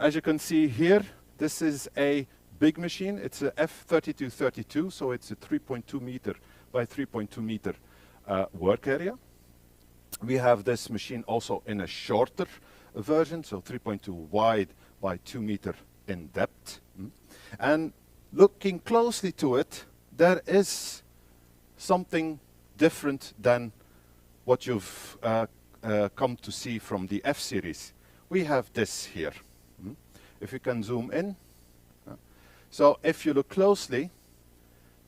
as you can see here, this is a big machine. It's a F3232, so it's a 3.2 meter by 3.2 meter work area. We have this machine also in a shorter version, so 3.2 wide by 2 meter in depth. And looking closely to it, there is something different than what you've come to see from the F series. We have this here. If you can zoom in. So if you look closely,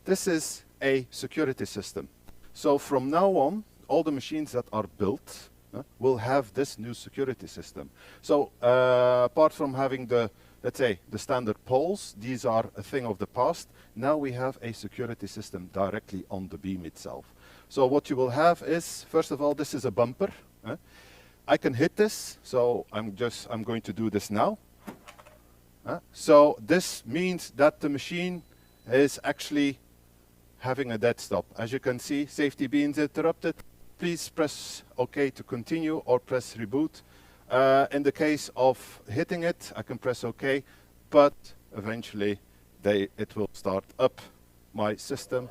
this is a security system. So from now on, all the machines that are built will have this new security system. So apart from having the, let's say, the standard poles, these are a thing of the past. Now we have a security system directly on the beam itself. So what you will have is, first of all, this is a bumper. I can hit this, so I'm going to do this now. So this means that the machine is actually having a dead stop. As you can see, safety being interrupted. Please press OK to continue or press reboot. In the case of hitting it, I can press OK, but eventually it will start up my system.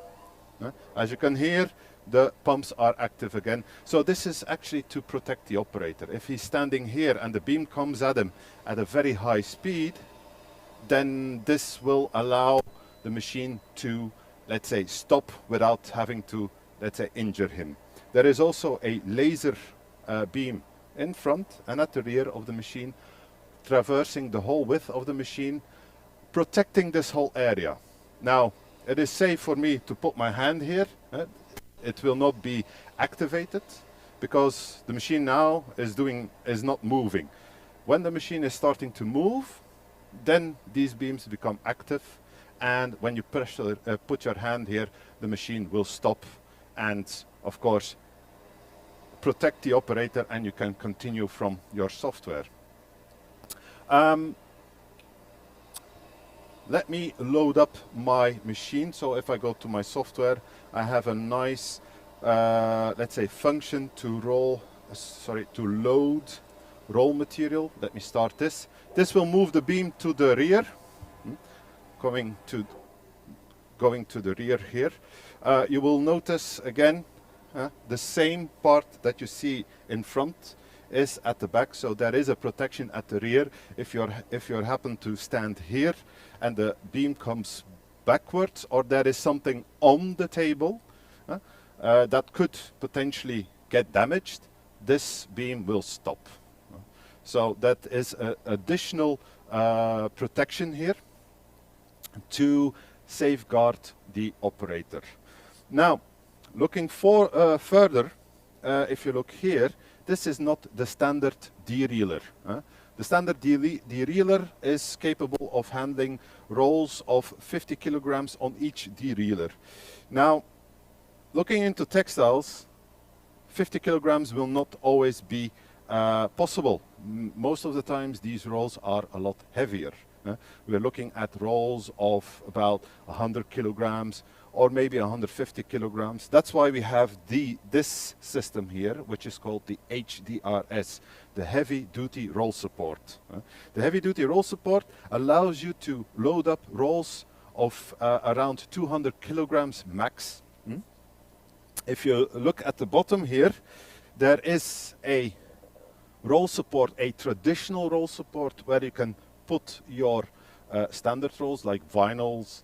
As you can hear, the pumps are active again. So this is actually to protect the operator. If he's standing here and the beam comes at him at a very high speed, then this will allow the machine to, let's say, stop without having to, let's say, injure him. There is also a laser beam in front and at the rear of the machine, traversing the whole width of the machine, protecting this whole area. Now, it is safe for me to put my hand here. It will not be activated because the machine now is not moving. When the machine is starting to move, then these beams become active, and when you put your hand here, the machine will stop and, of course, protect the operator, and you can continue from your software. Let me load up my machine. So if I go to my software, I have a nice, let's say, function to load roll material. Let me start this. This will move the beam to the rear, going to the rear here. You will notice again the same part that you see in front is at the back, so there is a protection at the rear. If you happen to stand here and the beam comes backwards, or there is something on the table that could potentially get damaged, this beam will stop. So that is an additional protection here to safeguard the operator. Now, looking further, if you look here, this is not the standard derailleur. The standard derailleur is capable of handling rolls of 50 kilograms on each derailleur. Now, looking into textiles, 50 kilograms will not always be possible. Most of the times these rolls are a lot heavier. We're looking at rolls of about 100 kilograms or maybe 150 kilograms. That's why we have this system here, which is called the HDRS, the Heavy Duty Roll Support. The Heavy Duty Roll Support allows you to load up rolls of around 200 kilograms max. If you look at the bottom here, there is a roll support, a traditional roll support, where you can put your standard rolls like vinyls,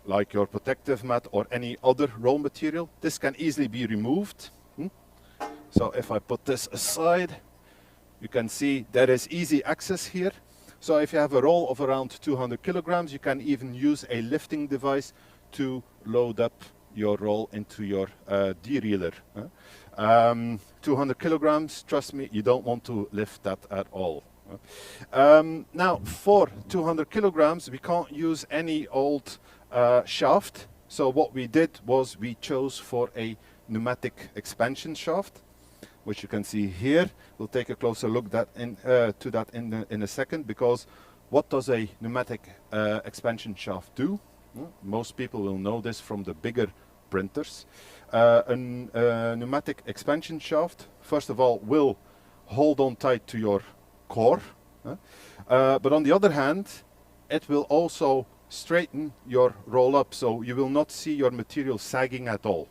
like your protective mat or any other roll material. This can easily be removed. So if I put this aside, you can see there is easy access here. So if you have a roll of around 200 kilograms, you can even use a lifting device to load up your roll into your derailleur. 200 kilograms, trust me, you don't want to lift that at all. Now, for 200 kilograms, we can't use any old shaft. So what we did was we chose for a pneumatic expansion shaft, which you can see here. We'll take a closer look to that in a second, because what does a pneumatic expansion shaft do? Most people will know this from the bigger printers. A pneumatic expansion shaft, first of all, will hold on tight to your core, But on the other hand, it will also straighten your roll up, so you will not see your material sagging at all.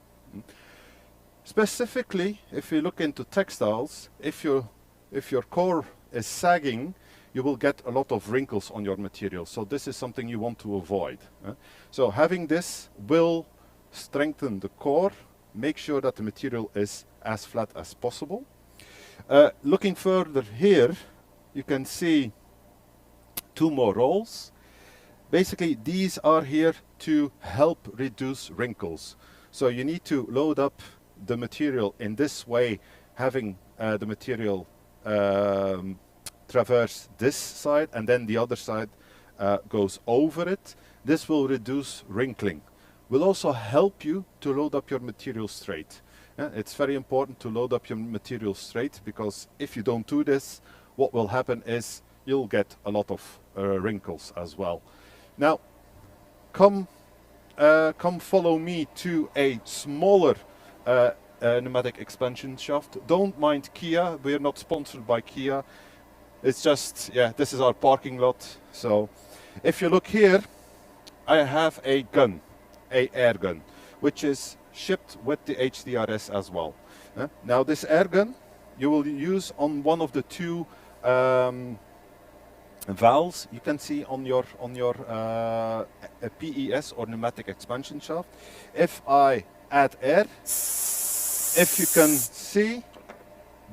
Specifically, if you look into textiles, if your core is sagging, you will get a lot of wrinkles on your material. So this is something you want to avoid. So having this will strengthen the core, make sure that the material is as flat as possible. Looking further here, you can see two more rolls. Basically, these are here to help reduce wrinkles. So you need to load up the material in this way, having the material traverse this side, and then the other side goes over it. This will reduce wrinkling. Will also help you to load up your material straight. It's very important to load up your material straight, because if you don't do this, what will happen is you'll get a lot of wrinkles as well. Now, come follow me to a smaller pneumatic expansion shaft. Don't mind Kia, we're not sponsored by Kia. It's just, yeah, this is our parking lot. So if you look here, I have a gun, a air gun, which is shipped with the HDRS as well. Now this air gun you will use on one of the two valves you can see on your PES or pneumatic expansion shaft. If I add air, if you can see,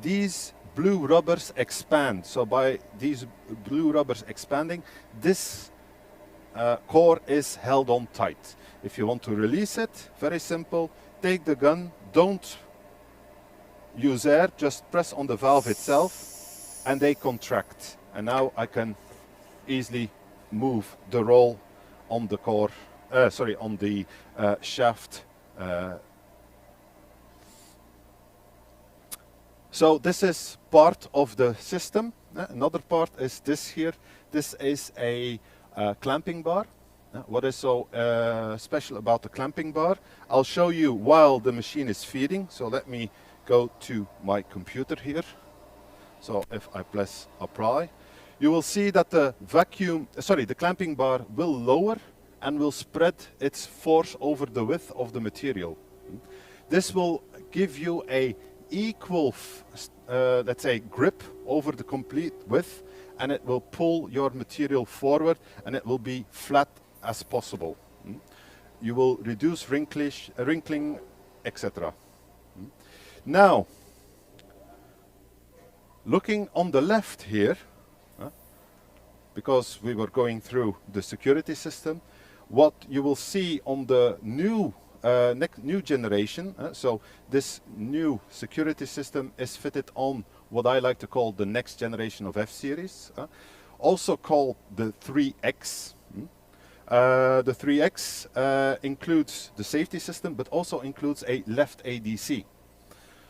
these blue rubbers expand. So by these blue rubbers expanding, this core is held on tight. If you want to release it, very simple, take the gun, don't use air, just press on the valve itself and they contract. And now I can easily move the roll on the core, on the shaft. So this is part of the system. Another part is this here. This is a clamping bar. What is so special about the clamping bar? I'll show you while the machine is feeding. So let me go to my computer here. So if I press apply, you will see that the the clamping bar will lower and will spread its force over the width of the material. This will give you a equal, let's say, grip over the complete width, and it will pull your material forward and it will be flat as possible. You will reduce wrinkling, etc. Now, looking on the left here, because we were going through the security system, what you will see on the new generation, so this new security system is fitted on what I like to call the next generation of F-series, also called the 3X. The 3X includes the safety system, but also includes a left ADC.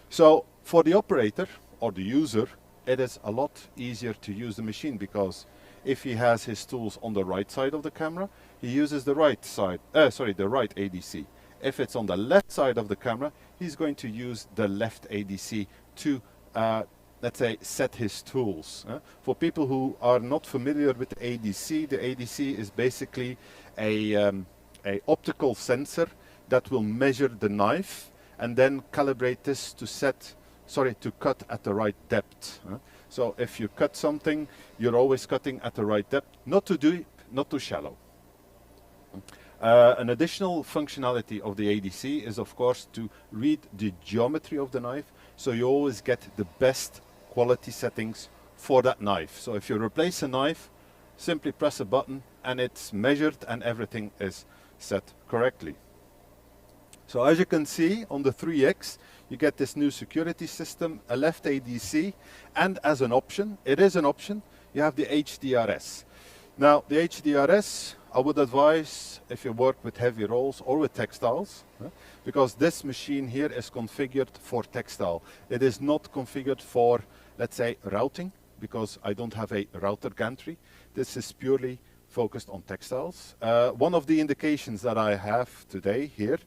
So for the operator or the user, it is a lot easier to use the machine, because if he has his tools on the right side of the camera, he uses the right side, the right ADC. If it's on the left side of the camera, he's going to use the left ADC to, let's say, set his tools. For people who are not familiar with the ADC is basically a optical sensor that will measure the knife and then calibrate this to cut at the right depth. So if you cut something, you're always cutting at the right depth, not too deep, not too shallow. An additional functionality of the ADC is, of course, to read the geometry of the knife, so you always get the best quality settings for that knife. So if you replace a knife, simply press a button and it's measured and everything is set correctly. So as you can see on the 3X, you get this new security system, a left ADC, and as an option, it is an option, you have the HDRS. Now the HDRS, I would advise if you work with heavy rolls or with textiles, because this machine here is configured for textile. It is not configured for, let's say, routing, because I don't have a router gantry. This is purely focused on textiles. One of the indications that I have today here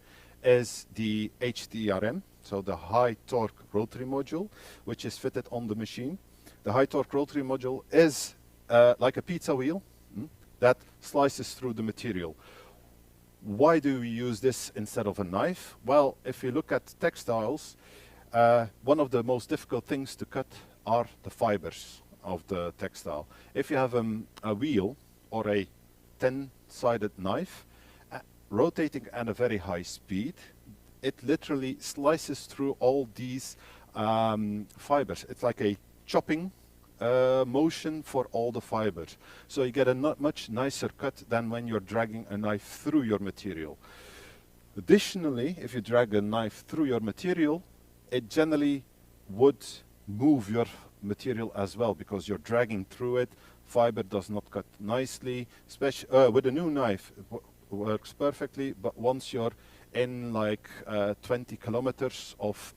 is the Hdrm, so the high torque rotary module, which is fitted on the machine. The high torque rotary module is like a pizza wheel that slices through the material. Why do we use this instead of a knife? Well, if you look at textiles, one of the most difficult things to cut are the fibers of the textile. If you have a wheel or a 10-sided knife rotating at a very high speed, it literally slices through all these fibers. It's like a chopping motion for all the fibers. So you get a much nicer cut than when you're dragging a knife through your material. Additionally, if you drag a knife through your material, it generally would move your material as well, because you're dragging through it. Fiber does not cut nicely, especially with a new knife. It works perfectly, but once you're in like 20 kilometers of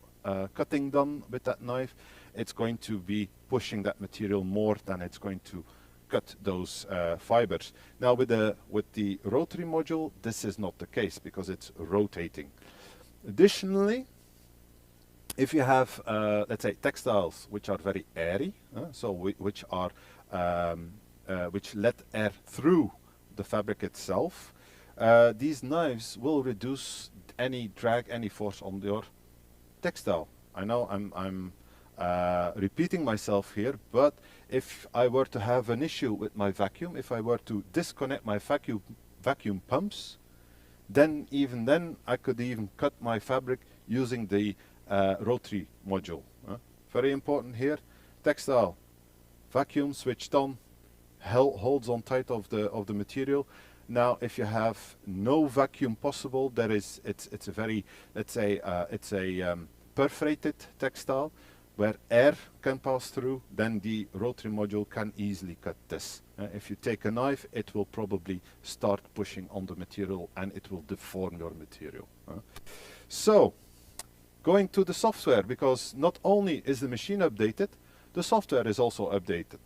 cutting done with that knife, it's going to be pushing that material more than it's going to cut those fibers. Now with the rotary module, this is not the case because it's rotating. Additionally, if you have, let's say, textiles which are very airy, which let air through the fabric itself, these knives will reduce any drag, any force on your textile. I know I'm repeating myself here, but if I were to have an issue with my vacuum, if I were to disconnect my vacuum pumps, then even then I could even cut my fabric using the rotary module. Very important here. Textile, vacuum switched on, holds on tight of the material. Now, if you have no vacuum possible, it's a very, let's say, it's a perforated textile where air can pass through, then the rotary module can easily cut this. If you take a knife, it will probably start pushing on the material and it will deform your material. So, going to the software, because not only is the machine updated, the software is also updated.